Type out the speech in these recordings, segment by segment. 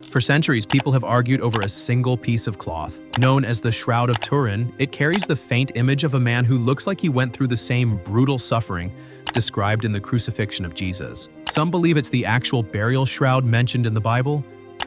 For centuries, people have argued over a single piece of cloth. Known as the Shroud of Turin, it carries the faint image of a man who looks like he went through the same brutal suffering described in the Crucifixion of Jesus. Some believe it's the actual burial shroud mentioned in the Bible.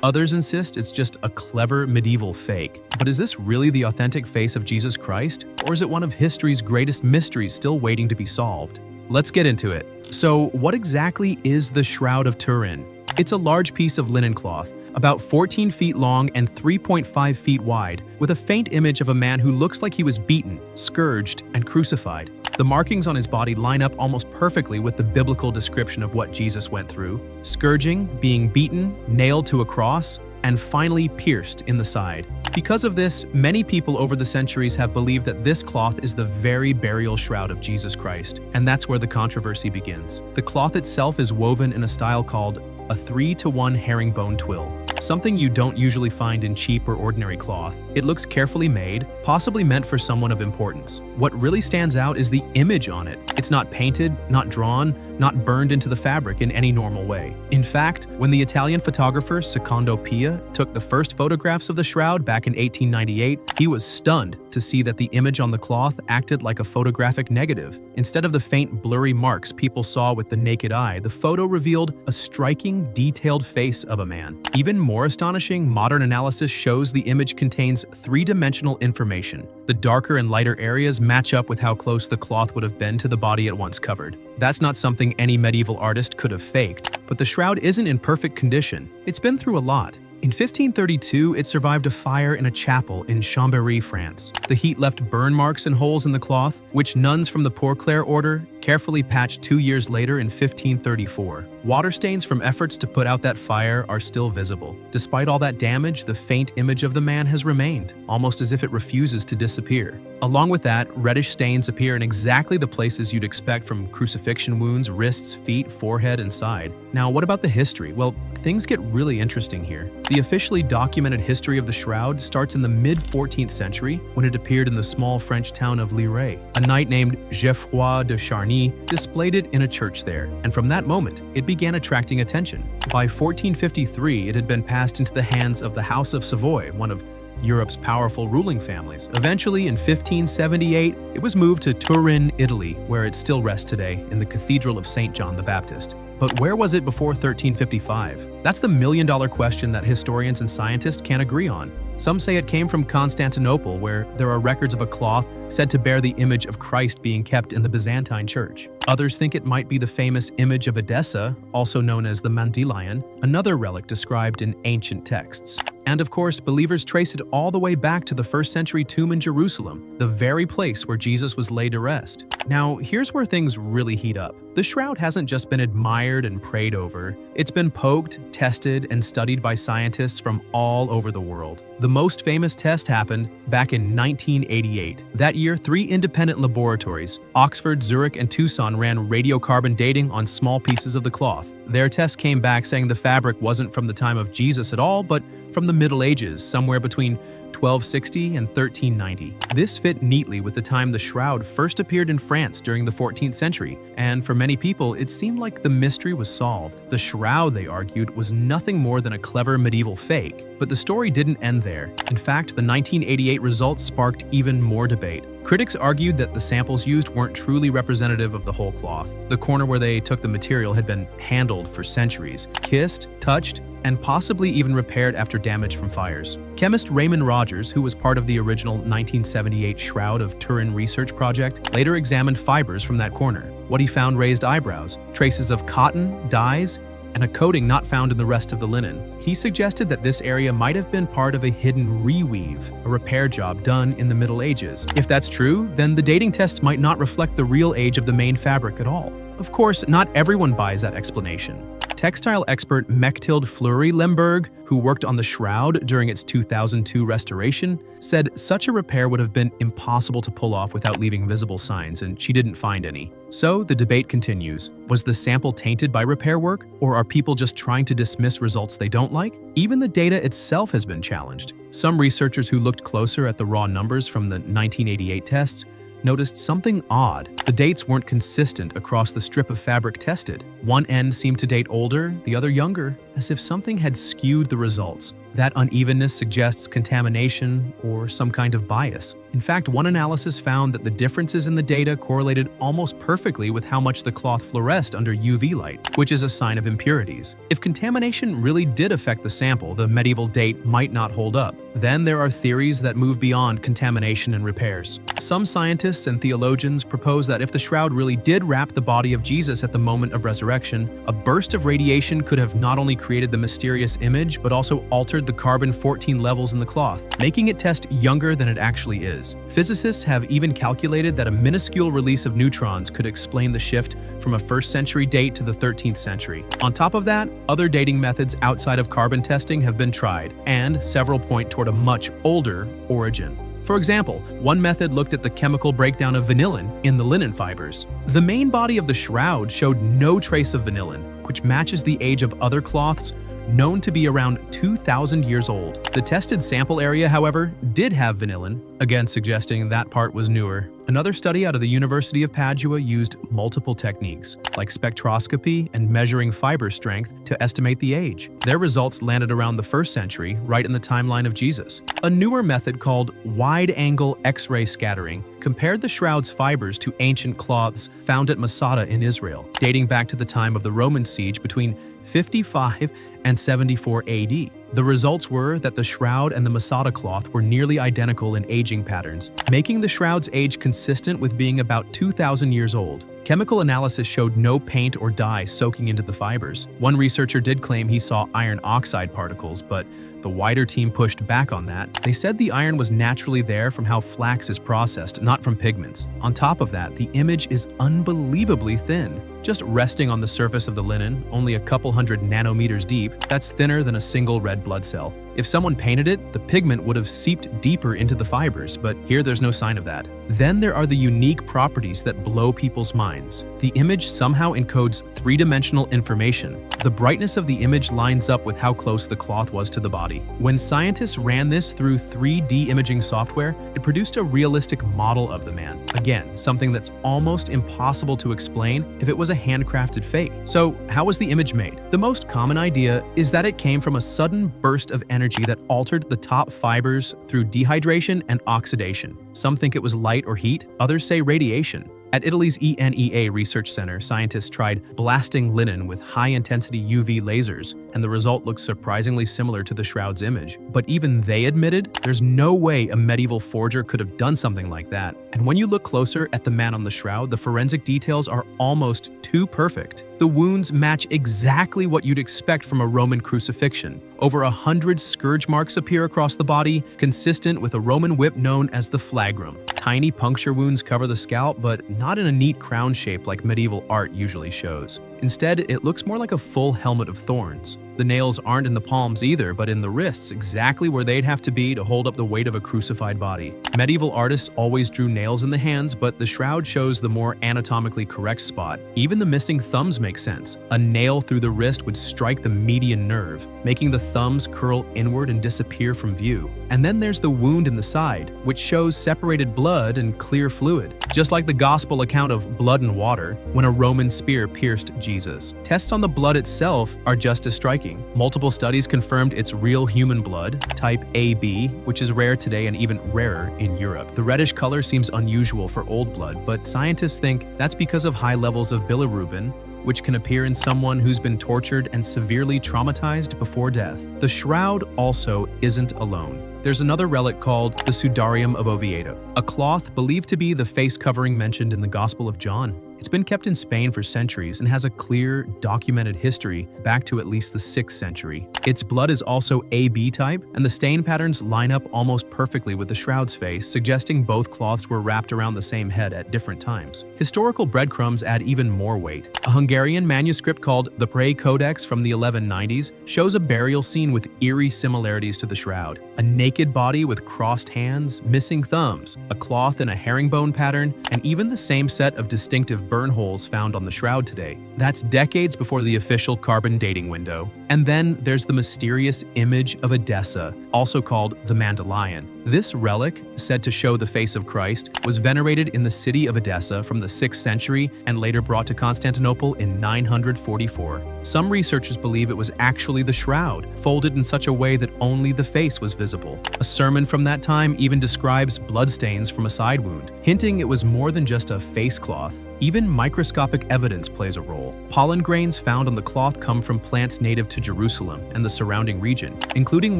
Others insist it's just a clever medieval fake. But is this really the authentic face of Jesus Christ? Or is it one of history's greatest mysteries still waiting to be solved? Let's get into it. So, what exactly is the Shroud of Turin? It's a large piece of linen cloth, about 14 feet long and 3.5 feet wide, with a faint image of a man who looks like he was beaten, scourged, and crucified. The markings on his body line up almost perfectly with the biblical description of what Jesus went through: scourging, being beaten, nailed to a cross, and finally pierced in the side. Because of this, many people over the centuries have believed that this cloth is the very burial shroud of Jesus Christ, and that's where the controversy begins. The cloth itself is woven in a style called a 3-to-1 herringbone twill, something you don't usually find in cheap or ordinary cloth. It looks carefully made, possibly meant for someone of importance. What really stands out is the image on it. It's not painted, not drawn, not burned into the fabric in any normal way. In fact, when the Italian photographer Secondo Pia took the first photographs of the shroud back in 1898, he was stunned to see that the image on the cloth acted like a photographic negative. Instead of the faint blurry marks people saw with the naked eye, the photo revealed a striking, detailed face of a man. Even more astonishing, modern analysis shows the image contains three-dimensional information. The darker and lighter areas match up with how close the cloth would have been to the body it once covered. That's not something any medieval artist could have faked, but the shroud isn't in perfect condition. It's been through a lot. In 1532, it survived a fire in a chapel in Chambéry, France. The heat left burn marks and holes in the cloth, which nuns from the Poor Clare order carefully patched 2 years later in 1534. Water stains from efforts to put out that fire are still visible. Despite all that damage, the faint image of the man has remained, almost as if it refuses to disappear. Along with that, reddish stains appear in exactly the places you'd expect from crucifixion wounds, wrists, feet, forehead, and side. Now, what about the history? Well, things get really interesting here. The officially documented history of the shroud starts in the mid-14th century when it appeared in the small French town of Lirey. A knight named Geoffroy de Charny displayed it in a church there, and from that moment, it began attracting attention. By 1453, it had been passed into the hands of the House of Savoy, one of Europe's powerful ruling families. Eventually, in 1578, it was moved to Turin, Italy, where it still rests today in the Cathedral of St. John the Baptist. But where was it before 1355? That's the million-dollar question that historians and scientists can't agree on. Some say it came from Constantinople, where there are records of a cloth said to bear the image of Christ being kept in the Byzantine Church. Others think it might be the famous Image of Edessa, also known as the Mandylion, another relic described in ancient texts. And of course, believers trace it all the way back to the first century tomb in Jerusalem, the very place where Jesus was laid to rest. Now, here's where things really heat up. The shroud hasn't just been admired and prayed over. It's been poked, tested, and studied by scientists from all over the world. The most famous test happened back in 1988. That year, 3 independent laboratories, Oxford, Zurich, and Tucson, ran radiocarbon dating on small pieces of the cloth. Their test came back saying the fabric wasn't from the time of Jesus at all, but from the Middle Ages, somewhere between 1260 and 1390. This fit neatly with the time the shroud first appeared in France during the 14th century, and for many people, it seemed like the mystery was solved. The shroud, they argued, was nothing more than a clever medieval fake. But the story didn't end there. In fact, the 1988 results sparked even more debate. Critics argued that the samples used weren't truly representative of the whole cloth. The corner where they took the material had been handled for centuries, kissed, touched, and possibly even repaired after damage from fires. Chemist Raymond Rogers, who was part of the original 1978 Shroud of Turin research project, later examined fibers from that corner. What he found raised eyebrows, traces of cotton, dyes, and a coating not found in the rest of the linen. He suggested that this area might have been part of a hidden reweave, a repair job done in the Middle Ages. If that's true, then the dating tests might not reflect the real age of the main fabric at all. Of course, not everyone buys that explanation. Textile expert Mechtild Fleury-Lemberg, who worked on the shroud during its 2002 restoration, said such a repair would have been impossible to pull off without leaving visible signs, and she didn't find any. So the debate continues. Was the sample tainted by repair work, or are people just trying to dismiss results they don't like? Even the data itself has been challenged. Some researchers who looked closer at the raw numbers from the 1988 tests noticed something odd. The dates weren't consistent across the strip of fabric tested. One end seemed to date older, the other younger, as if something had skewed the results. That unevenness suggests contamination or some kind of bias. In fact, one analysis found that the differences in the data correlated almost perfectly with how much the cloth fluoresced under UV light, which is a sign of impurities. If contamination really did affect the sample, the medieval date might not hold up. Then there are theories that move beyond contamination and repairs. Some scientists and theologians propose that if the shroud really did wrap the body of Jesus at the moment of resurrection, a burst of radiation could have not only created the mysterious image, but also altered the carbon-14 levels in the cloth, making it test younger than it actually is. Physicists have even calculated that a minuscule release of neutrons could explain the shift from a 1st century date to the 13th century. On top of that, other dating methods outside of carbon testing have been tried, and several point toward a much older origin. For example, one method looked at the chemical breakdown of vanillin in the linen fibers. The main body of the shroud showed no trace of vanillin, which matches the age of other cloths known to be around 2,000 years old. The tested sample area, however, did have vanillin, again suggesting that part was newer. Another study out of the University of Padua used multiple techniques, like spectroscopy and measuring fiber strength, to estimate the age. Their results landed around the 1st century, right in the timeline of Jesus. A newer method called wide-angle X-ray scattering compared the shroud's fibers to ancient cloths found at Masada in Israel, dating back to the time of the Roman siege between 55 and 74 AD. The results were that the shroud and the Masada cloth were nearly identical in aging patterns, making the shroud's age consistent with being about 2,000 years old. Chemical analysis showed no paint or dye soaking into the fibers. One researcher did claim he saw iron oxide particles, but the wider team pushed back on that. They said the iron was naturally there from how flax is processed, not from pigments. On top of that, the image is unbelievably thin. Just resting on the surface of the linen, only a couple hundred nanometers deep, that's thinner than a single red blood cell. If someone painted it, the pigment would have seeped deeper into the fibers, but here there's no sign of that. Then there are the unique properties that blow people's minds. The image somehow encodes three-dimensional information. The brightness of the image lines up with how close the cloth was to the body. When scientists ran this through 3D imaging software, it produced a realistic model of the man. Again, something that's almost impossible to explain if it was a handcrafted fake. So, how was the image made? The most common idea is that it came from a sudden burst of energy that altered the top fibers through dehydration and oxidation. Some think it was light or heat, others say radiation. At Italy's ENEA Research Center, scientists tried blasting linen with high-intensity UV lasers, and the result looked surprisingly similar to the shroud's image. But even they admitted there's no way a medieval forger could have done something like that. And when you look closer at the man on the shroud, the forensic details are almost too perfect. The wounds match exactly what you'd expect from a Roman crucifixion. Over 100 scourge marks appear across the body, consistent with a Roman whip known as the flagrum. Tiny puncture wounds cover the scalp, but not in a neat crown shape like medieval art usually shows. Instead, it looks more like a full helmet of thorns. The nails aren't in the palms either, but in the wrists, exactly where they'd have to be to hold up the weight of a crucified body. Medieval artists always drew nails in the hands, but the shroud shows the more anatomically correct spot. Even the missing thumbs make sense. A nail through the wrist would strike the median nerve, making the thumbs curl inward and disappear from view. And then there's the wound in the side, which shows separated blood and clear fluid, just like the gospel account of blood and water when a Roman spear pierced Jesus. Tests on the blood itself are just as striking. Multiple studies confirmed it's real human blood, type AB, which is rare today and even rarer in Europe. The reddish color seems unusual for old blood, but scientists think that's because of high levels of bilirubin, which can appear in someone who's been tortured and severely traumatized before death. The shroud also isn't alone. There's another relic called the Sudarium of Oviedo, a cloth believed to be the face covering mentioned in the Gospel of John. It's been kept in Spain for centuries and has a clear, documented history back to at least the 6th century. Its blood is also AB type, and the stain patterns line up almost perfectly with the shroud's face, suggesting both cloths were wrapped around the same head at different times. Historical breadcrumbs add even more weight. A Hungarian manuscript called the Prey Codex from the 1190s shows a burial scene with eerie similarities to the shroud. A naked body with crossed hands, missing thumbs, a cloth in a herringbone pattern, and even the same set of distinctive of burn holes found on the shroud today. That's decades before the official carbon dating window. And then there's the mysterious Image of Edessa, also called the Mandalion. This relic, said to show the face of Christ, was venerated in the city of Edessa from the 6th century and later brought to Constantinople in 944. Some researchers believe it was actually the shroud, folded in such a way that only the face was visible. A sermon from that time even describes bloodstains from a side wound, hinting it was more than just a face cloth. Even microscopic evidence plays a role. Pollen grains found on the cloth come from plants native to Jerusalem and the surrounding region, including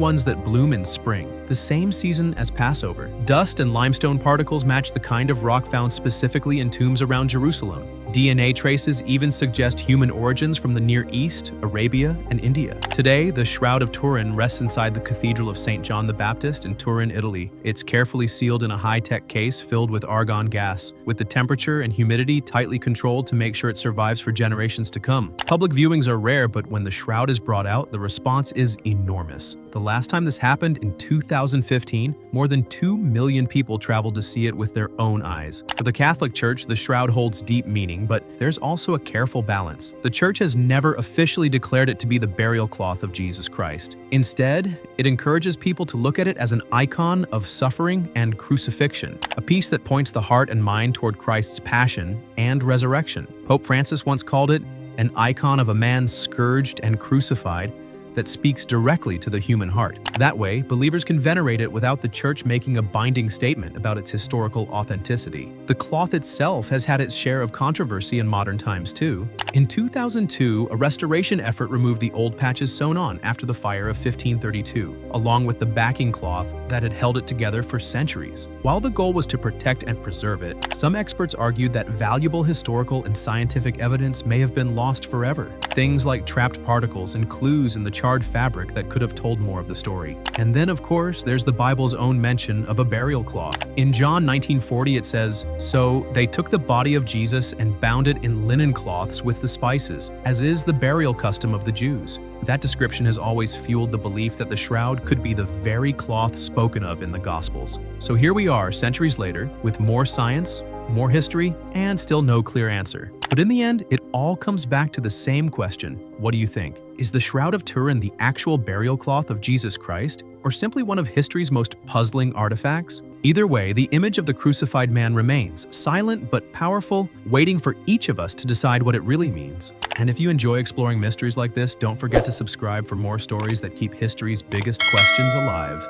ones that bloom in spring, the same season as Passover. Dust and limestone particles match the kind of rock found specifically in tombs around Jerusalem. DNA traces even suggest human origins from the Near East, Arabia, and India. Today, the Shroud of Turin rests inside the Cathedral of St. John the Baptist in Turin, Italy. It's carefully sealed in a high-tech case filled with argon gas, with the temperature and humidity tightly controlled to make sure it survives for generations to come. Public viewings are rare, but when the shroud is brought out, the response is enormous. The last time this happened, in 2015, more than 2 million people traveled to see it with their own eyes. For the Catholic Church, the shroud holds deep meaning, but there's also a careful balance. The Church has never officially declared it to be the burial cloth of Jesus Christ. Instead, it encourages people to look at it as an icon of suffering and crucifixion, a piece that points the heart and mind toward Christ's passion and resurrection. Pope Francis once called it an icon of a man scourged and crucified that speaks directly to the human heart. That way, believers can venerate it without the Church making a binding statement about its historical authenticity. The cloth itself has had its share of controversy in modern times too. In 2002, a restoration effort removed the old patches sewn on after the fire of 1532, along with the backing cloth that had held it together for centuries. While the goal was to protect and preserve it, some experts argued that valuable historical and scientific evidence may have been lost forever. Things like trapped particles and clues in the charred fabric that could have told more of the story. And then, of course, there's the Bible's own mention of a burial cloth. In John 19:40, it says, "So they took the body of Jesus and bound it in linen cloths with the spices, as is the burial custom of the Jews." That description has always fueled the belief that the shroud could be the very cloth spoken of in the Gospels. So here we are, centuries later, with more science, more history, and still no clear answer. But in the end, it all comes back to the same question. What do you think? Is the Shroud of Turin the actual burial cloth of Jesus Christ, or simply one of history's most puzzling artifacts? Either way, the image of the crucified man remains, silent but powerful, waiting for each of us to decide what it really means. And if you enjoy exploring mysteries like this, don't forget to subscribe for more stories that keep history's biggest questions alive.